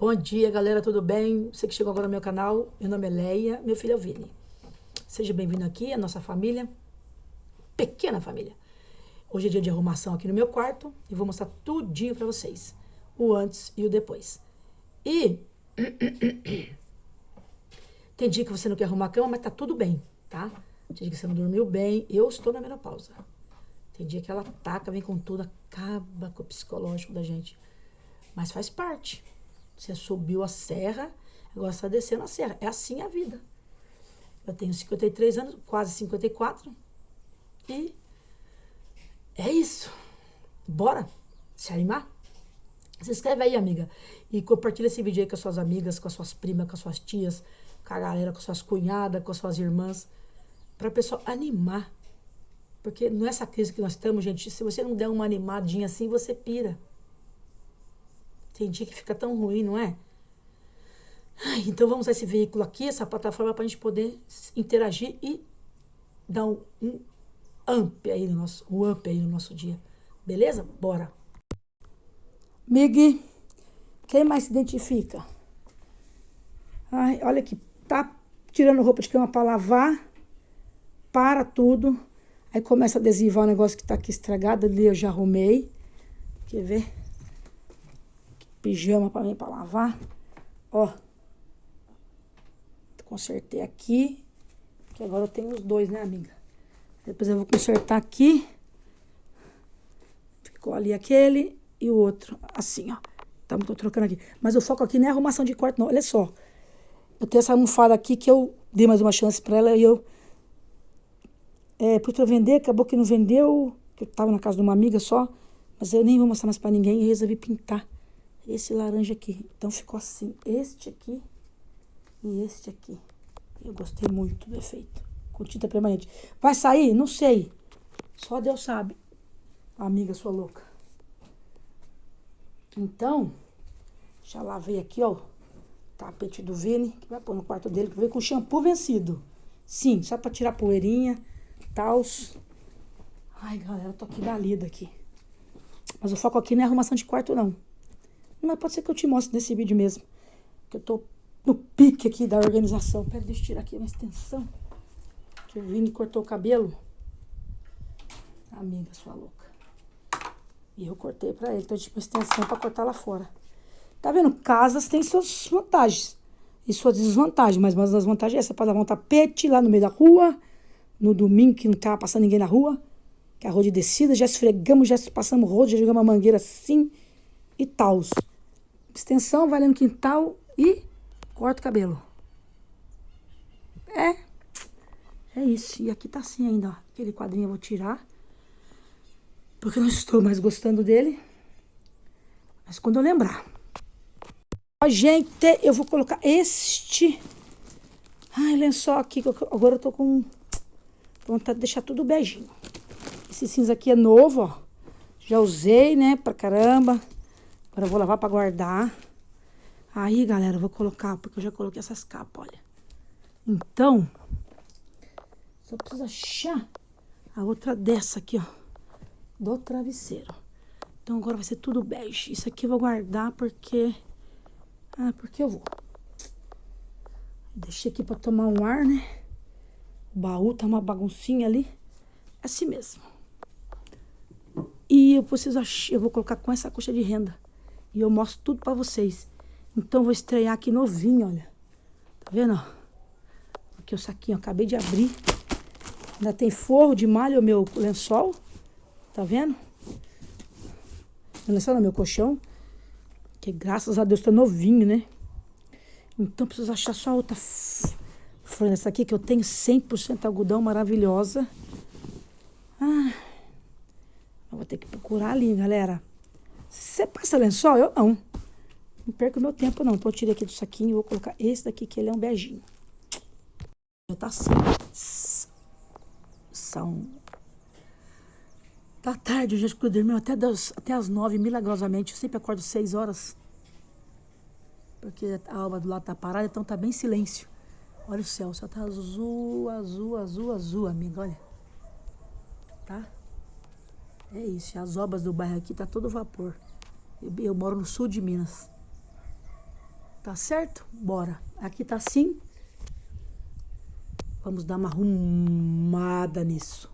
Bom dia, galera, tudo bem? Você que chegou agora no meu canal, meu nome é Leia, meu filho é o Vini. Seja bem-vindo aqui, a nossa família, pequena família. Hoje é dia de arrumação aqui no meu quarto e vou mostrar tudinho pra vocês, o antes e o depois. E tem dia que você não quer arrumar a cama, mas tá tudo bem, tá? Tem dia que você não dormiu bem, eu estou na menopausa. Tem dia que ela ataca, vem com tudo, acaba com o psicológico da gente. Mas faz parte. Você subiu a serra, agora você está descendo a serra. É assim a vida. Eu tenho 53 anos, quase 54. E é isso. Bora se animar? Se inscreve aí, amiga. E compartilha esse vídeo aí com as suas amigas, com as suas primas, com as suas tias, com a galera, com as suas cunhadas, com as suas irmãs. Para o pessoal animar. Porque nessa crise que nós estamos, gente, se você não der uma animadinha assim, você pira. Tem dia que fica tão ruim, não é? Ai, então vamos usar esse veículo aqui, essa plataforma, para a gente poder interagir e dar um up aí no nosso dia. Beleza? Bora. Mig, quem mais se identifica? Ai, olha aqui, tá tirando roupa de cama para lavar, para tudo, aí começa a adesivar o negócio que tá aqui estragado, ali eu já arrumei. Quer ver? Pijama para mim para lavar. Ó. Consertei aqui, que agora eu tenho os dois, né, amiga? Depois eu vou consertar aqui. Ficou ali aquele e o outro, assim, ó. Tô trocando aqui. Mas o foco aqui não é arrumação de quarto, não. Olha só. Eu tenho essa almofada aqui que eu dei mais uma chance pra ela e eu pus pra vender, acabou que não vendeu, que eu tava na casa de uma amiga só. Mas eu nem vou mostrar mais pra ninguém e resolvi pintar esse laranja aqui. Então ficou assim, este aqui e este aqui. Eu gostei muito do efeito. Com tinta permanente. Vai sair? Não sei. Só Deus sabe. Amiga sua louca. Então, já lavei aqui, ó. Tapete do Vini, que vai pôr no quarto dele, que veio com shampoo vencido. Sim, só pra tirar poeirinha, tals. Ai, galera, eu tô aqui da lida aqui. Mas o foco aqui não é arrumação de quarto, não. Mas pode ser que eu te mostre nesse vídeo mesmo. Que eu tô no pique aqui da organização. Pera, deixa eu tirar aqui uma extensão. Que o Vini cortou o cabelo. Amiga sua louca. E eu cortei pra ele. Então, tipo, extensão pra cortar lá fora. Tá vendo? Casas têm suas vantagens e suas desvantagens. Mas uma das vantagens é essa. Pode lavar um tapete lá no meio da rua. No domingo que não tava passando ninguém na rua. Que é a rua de descida. Já esfregamos, já passamos rodo, já jogamos uma mangueira assim. E tal. Extensão, vai lá no quintal e corta o cabelo. É isso. E aqui tá assim ainda, ó. Aquele quadrinho eu vou tirar. Porque eu não estou mais gostando dele. Mas quando eu lembrar. Ó, gente, eu vou colocar este. Ai, lençol aqui. Agora eu tô com vontade de deixar tudo beijinho. Esse cinza aqui é novo, ó. Já usei, né, pra caramba. Agora eu vou lavar pra guardar. Aí, galera, eu vou colocar, porque eu já coloquei essas capas, olha. Então, só preciso achar a outra dessa aqui, ó. Do travesseiro. Então agora vai ser tudo bege. Isso aqui eu vou guardar porque... porque eu vou. Deixei aqui pra tomar um ar, né? O baú tá uma baguncinha ali. Assim mesmo. E eu preciso achar... Eu vou colocar com essa coxa de renda. E eu mostro tudo pra vocês. Então eu vou estrear aqui novinho, olha. Tá vendo, ó? Aqui o saquinho, ó, acabei de abrir. Ainda tem forro de malha o meu lençol. Tá vendo? Meu lençol no meu colchão. Que graças a Deus tá novinho, né? Então preciso achar só outra franja. Essa aqui que eu tenho 100% algodão, maravilhosa. Eu vou ter que procurar ali, galera. Você passa lençol? Eu não. Não perco meu tempo, não. Então eu tirei aqui do saquinho e vou colocar esse daqui, que ele é um beijinho. Já tá assim. Tá tarde, eu já escuto dormir até as 9, milagrosamente. Eu sempre acordo 6 horas. Porque a alma do lado tá parada, então tá bem silêncio. Olha o céu tá azul, azul, azul, azul, amiga, olha. Tá? É isso, as obras do bairro aqui tá todo vapor. Eu moro no sul de Minas. Tá certo? Bora. Aqui tá assim. Vamos dar uma arrumada nisso.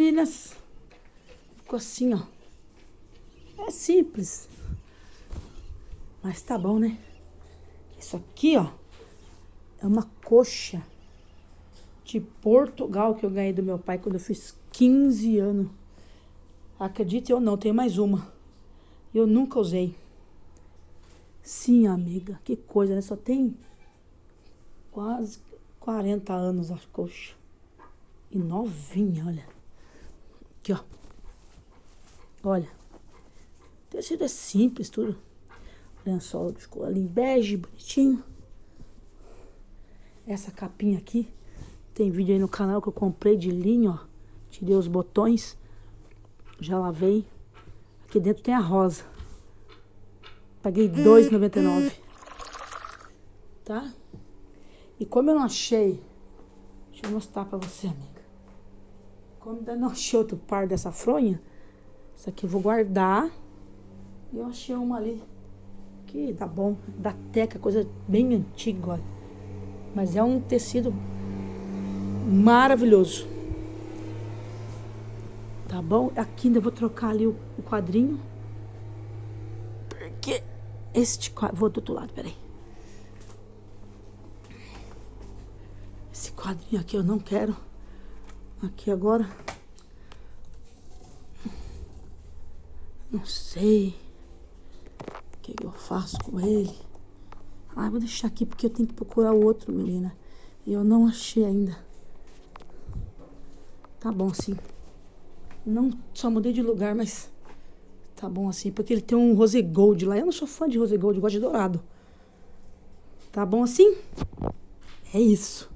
meninas. Ficou assim, ó. É simples. Mas tá bom, né? Isso aqui, ó, é uma coxa de Portugal que eu ganhei do meu pai quando eu fiz 15 anos. Acredite ou não, tem mais uma. Eu nunca usei. Sim, amiga, que coisa, né? Só tem quase 40 anos a coxa. E novinha, olha. Aqui, ó. Olha. O tecido é simples, tudo. Lençol de colim bege, bonitinho. Essa capinha aqui, tem vídeo aí no canal que eu comprei de linho, ó. Tirei os botões. Já lavei. Aqui dentro tem a rosa. Paguei R$ 2,99. Tá? E como eu não achei... Deixa eu mostrar pra você, amiga. Como ainda não achei outro par dessa fronha, isso aqui eu vou guardar. E eu achei uma ali. Que tá bom. Da Teca, coisa bem antiga, olha. Mas é um tecido maravilhoso. Tá bom? Aqui ainda vou trocar ali o quadrinho. Porque este quadro... Vou do outro lado, peraí. Esse quadrinho aqui eu não quero. Aqui agora. Não sei. O que eu faço com ele. Ah, vou deixar aqui porque eu tenho que procurar o outro, menina. E eu não achei ainda. Tá bom assim. Não, só mudei de lugar, mas tá bom assim. Porque ele tem um rose gold lá. Eu não sou fã de rose gold, eu gosto de dourado. Tá bom assim? É isso.